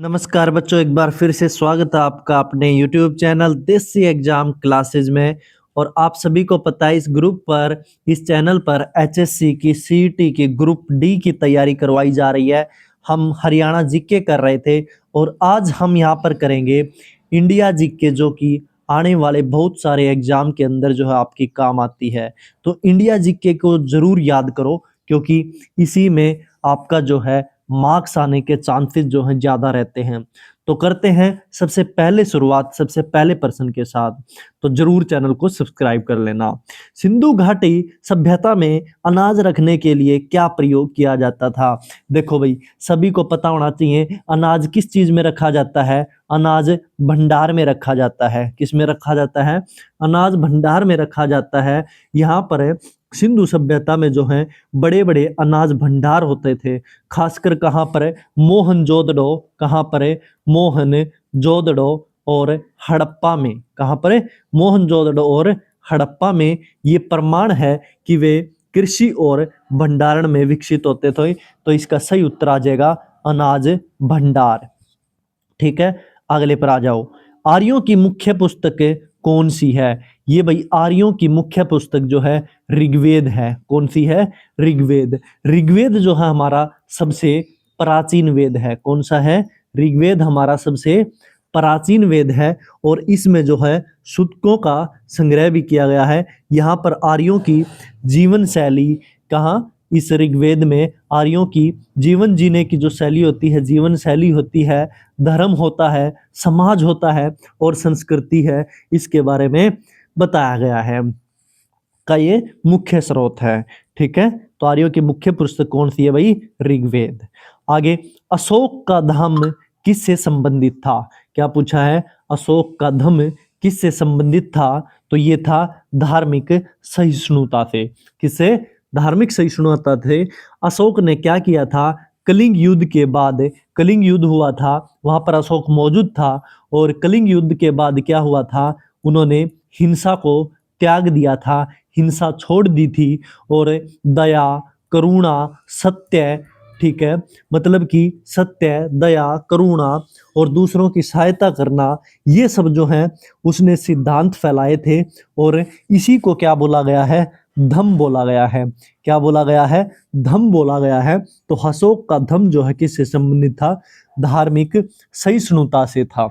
नमस्कार बच्चों, एक बार फिर से स्वागत है आपका अपने YouTube चैनल देसी एग्जाम क्लासेस में। और आप सभी को पता है इस चैनल पर HSC की CET की ग्रुप डी की तैयारी करवाई जा रही है। हम हरियाणा जीके कर रहे थे और आज हम यहाँ पर करेंगे इंडिया जीके, जो कि आने वाले बहुत सारे एग्जाम के अंदर जो है आपकी काम आती है। तो इंडिया जीके को जरूर याद करो, क्योंकि इसी में आपका जो है मार्क्स आने के चांसेस जो हैं ज्यादा रहते हैं। तो करते हैं सबसे पहले शुरुआत सबसे पहले प्रश्न के साथ। तो जरूर चैनल को सब्सक्राइब कर लेना। सिंधु घाटी सभ्यता में अनाज रखने के लिए क्या प्रयोग किया जाता था? देखो भाई, सभी को पता होना चाहिए अनाज किस चीज में रखा जाता है। अनाज भंडार में रखा जाता है। किस में रखा जाता है? अनाज भंडार में रखा जाता है। यहाँ पर सिंधु सभ्यता में जो है बड़े बड़े अनाज भंडार होते थे। खासकर कहाँ पर? मोहनजोदड़ो। कहाँ पर? मोहनजोदड़ो और हड़प्पा में। कहाँ पर? मोहनजोदड़ो और हड़प्पा में। ये प्रमाण है कि वे कृषि और भंडारण में विकसित होते थे। तो इसका सही उत्तर आ जाएगा अनाज भंडार। ठीक है, अगले पर आ जाओ। आर्यों की मुख्य पुस्तक कौन सी है? ये भाई आर्यों की मुख्य पुस्तक जो है ऋग्वेद है। कौन सी है? ऋग्वेद। ऋग्वेद जो है हमारा सबसे प्राचीन वेद है। कौन सा है? ऋग्वेद हमारा सबसे प्राचीन वेद है। और इसमें जो है सूक्तों का संग्रह भी किया गया है। यहाँ पर आर्यों की जीवन शैली, कहाँ? इस ऋग्वेद में आर्यों की जीवन जीने की जो शैली होती है, जीवन शैली होती है, धर्म होता है, समाज होता है और संस्कृति है, इसके बारे में बताया गया है। का ये मुख्य स्रोत है। ठीक है, तो आर्यों की मुख्य पुस्तक कौन सी है भाई? ऋग्वेद। आगे, अशोक का धम्म किससे संबंधित था? क्या पूछा है? अशोक का धम्म किससे संबंधित था? तो ये था धार्मिक सहिष्णुता से। किससे? धार्मिक सहिष्णुता थे। अशोक ने क्या किया था? कलिंग युद्ध के बाद, कलिंग युद्ध हुआ था, वहां पर अशोक मौजूद था। और कलिंग युद्ध के बाद क्या हुआ था? उन्होंने हिंसा को त्याग दिया था, हिंसा छोड़ दी थी और दया, करुणा, सत्य, ठीक है, मतलब कि सत्य, दया, करुणा और दूसरों की सहायता करना, ये सब जो है उसने सिद्धांत फैलाए थे। और इसी को क्या बोला गया है? धम्म बोला गया है। क्या बोला गया है? धम्म बोला गया है। तो अशोक का धम्म जो है किससे संबंधित था? धार्मिक सहिष्णुता से था।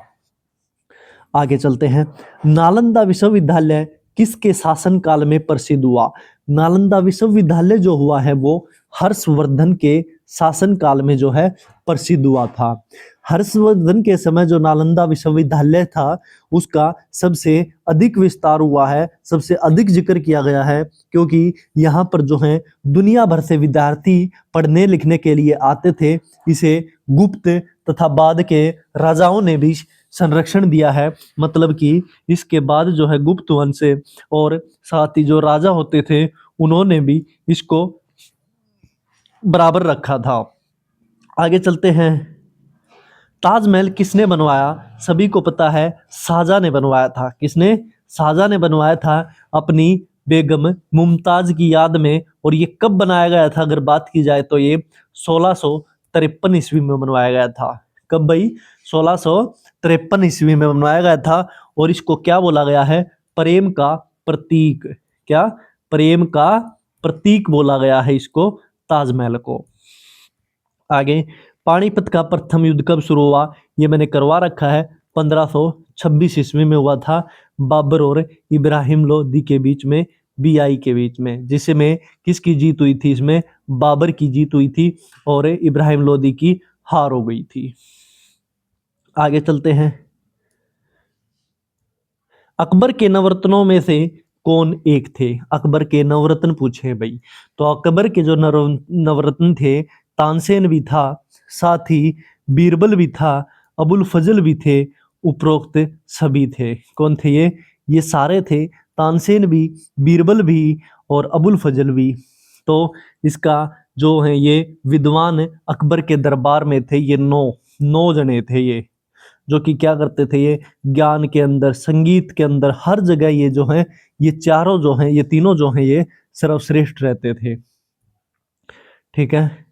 आगे चलते हैं। नालंदा विश्वविद्यालय किसके शासनकाल में प्रसिद्ध हुआ? नालंदा विश्वविद्यालय जो हुआ है वो हर्षवर्धन के शासनकाल में जो है प्रसिद्ध हुआ था। हर्षवर्धन के समय जो नालंदा विश्वविद्यालय था उसका सबसे अधिक विस्तार हुआ है, सबसे अधिक जिक्र किया गया है, क्योंकि यहाँ पर जो है दुनिया भर से विद्यार्थी पढ़ने लिखने के लिए आते थे। इसे गुप्त तथा बाद के राजाओं ने भी संरक्षण दिया है। मतलब कि इसके बाद जो है गुप्त वंश और साथ ही जो राजा होते थे उन्होंने भी इसको बराबर रखा था। आगे चलते हैं। ताजमहल किसने बनवाया? सभी को पता है शाहजहां ने बनवाया था। किसने? शाहजहां ने बनवाया था अपनी बेगम मुमताज की याद में। और ये कब बनाया गया था अगर बात की जाए तो ये 1653 ईस्वी में बनवाया गया था। कब भाई? 1653 ईस्वी में बनवाया गया था। और इसको क्या बोला गया है? प्रेम का प्रतीक। क्या? प्रेम का प्रतीक बोला गया है इसको, ताजमहल को। आगे, पानीपत का प्रथम युद्ध कब शुरू हुआ? ये मैंने करवा रखा है। 1526 ईस्वी में हुआ था, बाबर और इब्राहिम लोदी के बीच में, बीआई के बीच में, जिसमें किसकी जीत हुई थी? इसमें बाबर की जीत हुई थी और इब्राहिम लोदी की हार हो गई थी। आगे चलते हैं। अकबर के नवरत्नों में से कौन एक थे? अकबर के नवरत्न पूछे भाई। तो अकबर के जो नवरत्न थे, तानसेन भी था, साथ ही बीरबल भी था, अबुल फजल भी थे, उपरोक्त सभी थे। कौन थे ये? ये सारे थे, तानसेन भी, बीरबल भी और अबुल फजल भी। तो इसका जो है ये विद्वान अकबर के दरबार में थे। ये नौ जने थे ये, जो कि क्या करते थे? ये ज्ञान के अंदर, संगीत के अंदर, हर जगह ये जो है, ये चारों जो हैं, ये तीनों जो हैं, ये सर्वश्रेष्ठ रहते थे। ठीक है।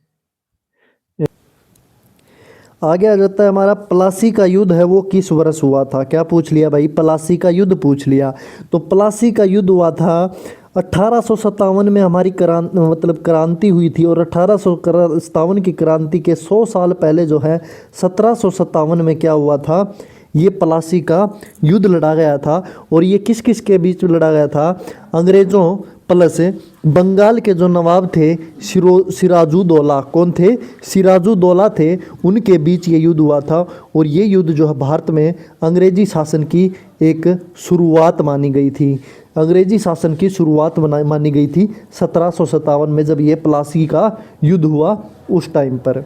आगे आ जाता है हमारा प्लासी का युद्ध है वो किस वर्ष हुआ था। क्या पूछ लिया भाई, प्लासी का युद्ध पूछ लिया। तो प्लासी का युद्ध हुआ था 1857 में हमारी क्रांति हुई थी, और 1857 की क्रांति के 100 साल पहले जो है 1757 में क्या हुआ था, ये प्लासी का युद्ध लड़ा गया था। और ये किस किस के बीच में लड़ा गया था, अंग्रेज़ों प्लस बंगाल के जो नवाब थे सिराजुद्दौला, कौन थे, सिराजुद्दौला थे, उनके बीच ये युद्ध हुआ था। और ये युद्ध जो है भारत में अंग्रेजी शासन की एक शुरुआत मानी गई थी, अंग्रेजी शासन की शुरुआत मानी गई थी 1757 में, जब ये प्लासी का युद्ध हुआ उस टाइम पर।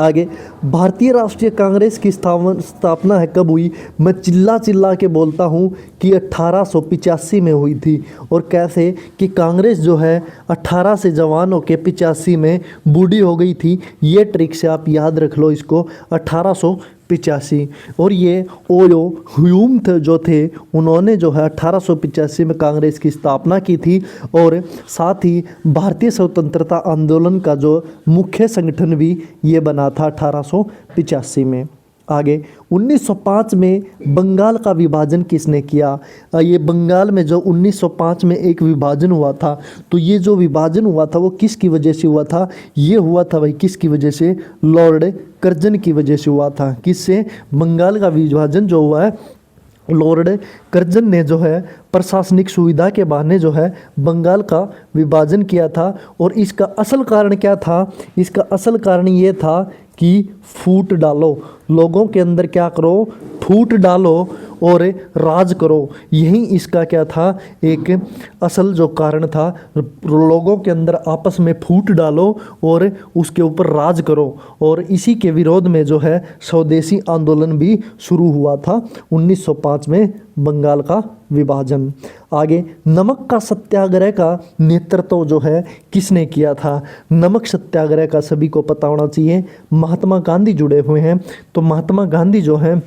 आगे, भारतीय राष्ट्रीय कांग्रेस की स्थापना है कब हुई। मैं चिल्ला चिल्ला के बोलता हूँ कि 1885 में हुई थी। और कैसे कि कांग्रेस जो है 18 से जवान होकर 85 में बूढ़ी हो गई थी। ये ट्रिक से आप याद रख लो इसको, 1885। और ये ओयो ह्यूम जो थे, उन्होंने जो है 1885 में कांग्रेस की स्थापना की थी। और साथ ही भारतीय स्वतंत्रता आंदोलन का जो मुख्य संगठन भी ये बना था 1885 में। आगे, 1905 में बंगाल का विभाजन किसने किया। ये बंगाल में जो 1905 में एक विभाजन हुआ था, तो ये जो विभाजन हुआ था वो किसकी वजह से हुआ था, ये हुआ था भाई किसकी वजह से, लॉर्ड कर्जन की वजह से हुआ था। किससे, बंगाल का विभाजन जो हुआ है, लॉर्ड कर्जन ने जो है प्रशासनिक सुविधा के बहाने जो है बंगाल का विभाजन किया था। और इसका असल कारण क्या था, इसका असल कारण ये था कि फूट डालो, लोगों के अंदर क्या करो, फूट डालो और राज करो। यही इसका क्या था, एक असल जो कारण था, लोगों के अंदर आपस में फूट डालो और उसके ऊपर राज करो। और इसी के विरोध में जो है स्वदेशी आंदोलन भी शुरू हुआ था 1905 में, बंगाल का विभाजन। आगे, नमक का सत्याग्रह का नेतृत्व जो है किसने किया था। नमक सत्याग्रह का सभी को पता होना चाहिए, महात्मा गांधी जुड़े हुए हैं। तो महात्मा गांधी जो है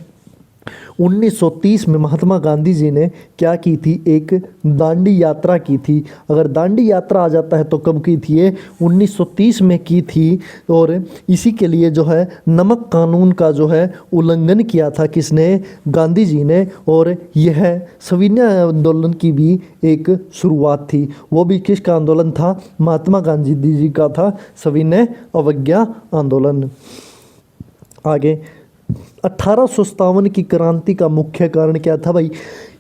1930 में महात्मा गांधी जी ने क्या की थी, एक दांडी यात्रा की थी। अगर दांडी यात्रा आ जाता है तो कब की थी ये, 1930 में की थी। और इसी के लिए जो है नमक कानून का जो है उल्लंघन किया था किसने, गांधी जी ने। और यह सविनय आंदोलन की भी एक शुरुआत थी। वो भी किसका आंदोलन था, महात्मा गांधी जी का था, सविनय अवज्ञा आंदोलन। आगे, 1857 की क्रांति का मुख्य कारण क्या था भाई,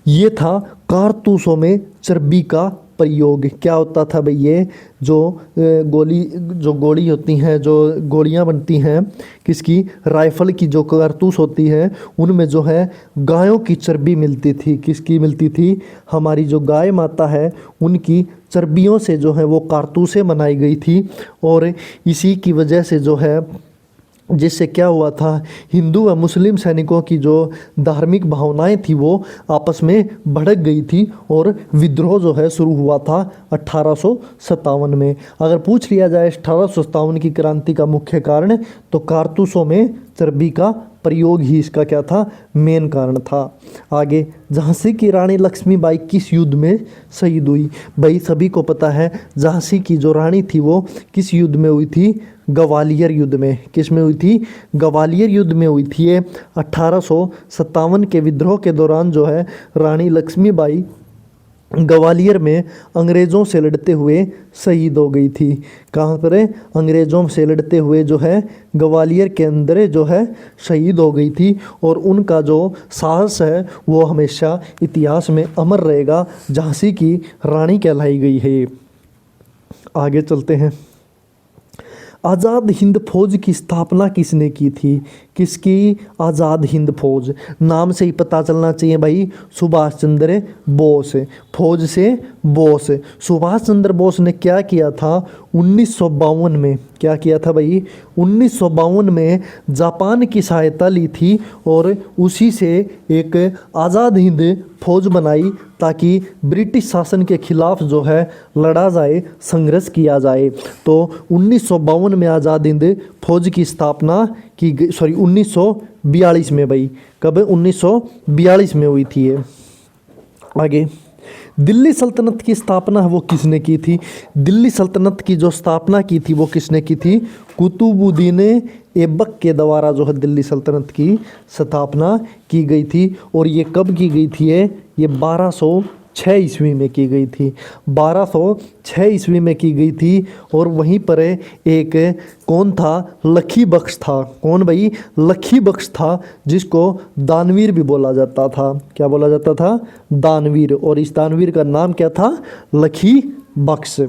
ये था कारतूसों में चर्बी का प्रयोग। क्या होता था भाई, ये जो गोली होती हैं, जो गोलियां बनती हैं किसकी, राइफल की, जो कारतूस होती है उनमें जो है गायों की चर्बी मिलती थी। किसकी मिलती थी, हमारी जो गाय माता है उनकी चर्बियों से जो है वो कारतूसें बनाई गई थी। और इसी की वजह से जो है, जिससे क्या हुआ था, हिंदू व मुस्लिम सैनिकों की जो धार्मिक भावनाएं थी वो आपस में भड़क गई थी। और विद्रोह जो है शुरू हुआ था 1857 में। अगर पूछ लिया जाए 1857 की क्रांति का मुख्य कारण, तो कारतूसों में चर्बी का प्रयोग ही इसका क्या था, मेन कारण था। आगे, झांसी की रानी लक्ष्मीबाई किस युद्ध में शहीद हुई। भाई सभी को पता है झांसी की जो रानी थी वो किस युद्ध में हुई थी, ग्वालियर युद्ध में। किस में हुई थी, ग्वालियर युद्ध में हुई थी। ये 1857 के विद्रोह के दौरान जो है रानी लक्ष्मीबाई ग्वालियर में अंग्रेज़ों से लड़ते हुए शहीद हो गई थी। कहाँ पर, अंग्रेज़ों से लड़ते हुए जो है ग्वालियर के अंदर जो है शहीद हो गई थी। और उनका जो साहस है वो हमेशा इतिहास में अमर रहेगा, झांसी की रानी कहलाई गई है। आगे चलते हैं। आज़ाद हिंद फौज की स्थापना किसने की थी। किसकी, आज़ाद हिंद फौज। नाम से ही पता चलना चाहिए भाई, सुभाष चंद्र बोस। फौज से बोस, सुभाष चंद्र बोस ने क्या किया था 1952 में, क्या किया था भाई 1952 में जापान की सहायता ली थी। और उसी से एक आज़ाद हिंद फौज बनाई ताकि ब्रिटिश शासन के खिलाफ जो है लड़ा जाए, संघर्ष किया जाए। तो 1952 में आज़ाद हिंद फौज की स्थापना की गई, 1942 में भाई, कब, 1942 में हुई थी ये। आगे, दिल्ली सल्तनत की स्थापना वो किसने की थी? दिल्ली सल्तनत की जो स्थापना की थी वो किसने की थी? कुतुबुद्दीन ऐबक के द्वारा जो है दिल्ली सल्तनत की स्थापना की गई थी। और ये कब की गई थी? ये 1206 ईस्वी में की गई थी। 1206 ईस्वी में की गई थी। और वहीं पर एक कौन था? लखी बख्श था। कौन भाई? लखी बख्श था, जिसको दानवीर भी बोला जाता था। क्या बोला जाता था? दानवीर। और इस दानवीर का नाम क्या था? लखी बख्श।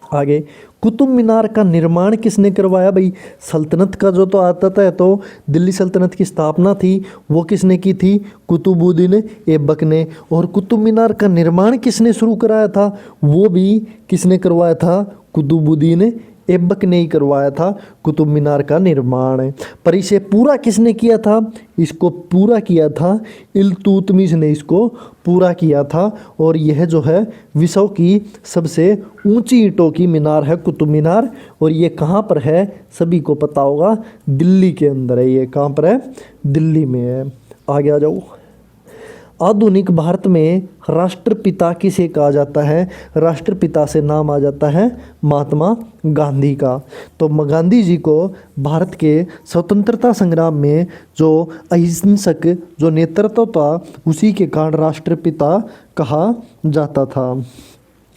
आगे, कुतुब मीनार का निर्माण किसने करवाया भाई? सल्तनत का जो तो आता था, तो दिल्ली सल्तनत की स्थापना थी वो किसने की थी? कुतुबुद्दीन ऐबक ने। और कुतुब मीनार का निर्माण किसने शुरू कराया था? वो भी किसने करवाया था? कुतुबुद्दीन ऐबक ने ही करवाया था कुतुब मीनार का निर्माण। पर इसे पूरा किसने किया था? इसको पूरा किया था इल्तुतमिश ने, इसको पूरा किया था। और यह जो है विश्व की सबसे ऊंची ईंटों की मीनार है कुतुब मीनार। और ये कहाँ पर है? सभी को पता होगा, दिल्ली के अंदर है। ये कहाँ पर है? दिल्ली में है। आगे आ जाओ। आधुनिक भारत में राष्ट्रपिता किसे कहा जाता है? राष्ट्रपिता से नाम आ जाता है महात्मा गांधी का। तो गांधी जी को भारत के स्वतंत्रता संग्राम में जो अहिंसक जो नेतृत्व था, उसी के कारण राष्ट्रपिता कहा जाता था।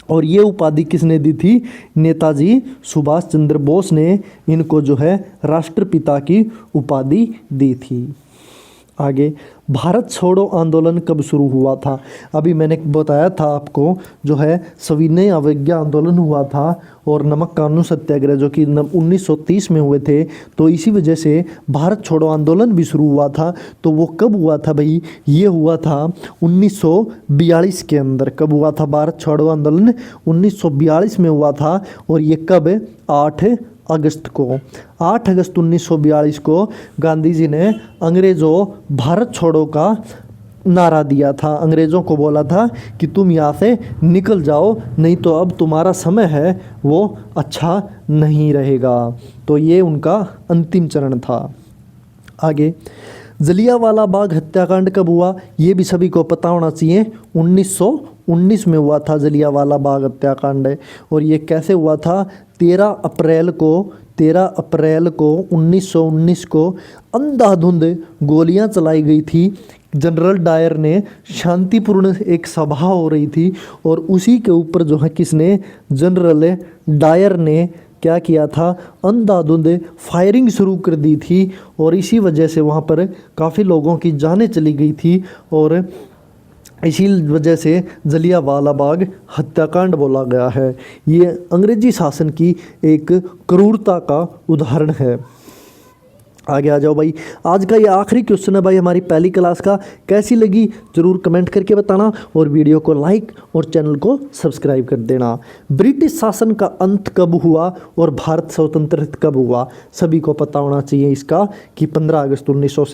और ये उपाधि किसने दी थी? नेताजी सुभाष चंद्र बोस ने इनको जो है राष्ट्रपिता की उपाधि दी थी। आगे, भारत छोड़ो आंदोलन कब शुरू हुआ था? अभी मैंने बताया था आपको, जो है सविनय अवज्ञा आंदोलन हुआ था और नमक कानून सत्याग्रह जो कि 1930 में हुए थे। तो इसी वजह से भारत छोड़ो आंदोलन भी शुरू हुआ था। तो वो कब हुआ था भाई? ये हुआ था 1942 के अंदर। कब हुआ था भारत छोड़ो आंदोलन? 1942 में हुआ था। और ये कब? 8 अगस्त को। 8 अगस्त 1942 को गांधी जी ने अंग्रेज़ों भारत छोड़ो का नारा दिया था। अंग्रेज़ों को बोला था कि तुम यहाँ से निकल जाओ, नहीं तो अब तुम्हारा समय है वो अच्छा नहीं रहेगा। तो ये उनका अंतिम चरण था। आगे, जलियांवाला बाग हत्याकांड कब हुआ? ये भी सभी को पता होना चाहिए। 1919 में हुआ था जलियांवाला बाग हत्याकांड। और ये कैसे हुआ था? 13 अप्रैल को 1919 को अंधाधुंध गोलियां चलाई गई थी। जनरल डायर ने शांतिपूर्ण एक सभा हो रही थी और उसी के ऊपर जो है किसने? जनरल डायर ने क्या किया था? अंधाधुंध फायरिंग शुरू कर दी थी। और इसी वजह से वहाँ पर काफ़ी लोगों की जानें चली गई थी। और इसी वजह से जलियांवाला बाग हत्याकांड बोला गया है। ये अंग्रेजी शासन की एक क्रूरता का उदाहरण है। आगे आ जाओ भाई। आज का ये आखिरी क्वेश्चन है भाई हमारी पहली क्लास का। कैसी लगी ज़रूर कमेंट करके बताना और वीडियो को लाइक और चैनल को सब्सक्राइब कर देना। ब्रिटिश शासन का अंत कब हुआ और भारत स्वतंत्र कब हुआ? सभी को पता होना चाहिए इसका कि 15 अगस्त 1947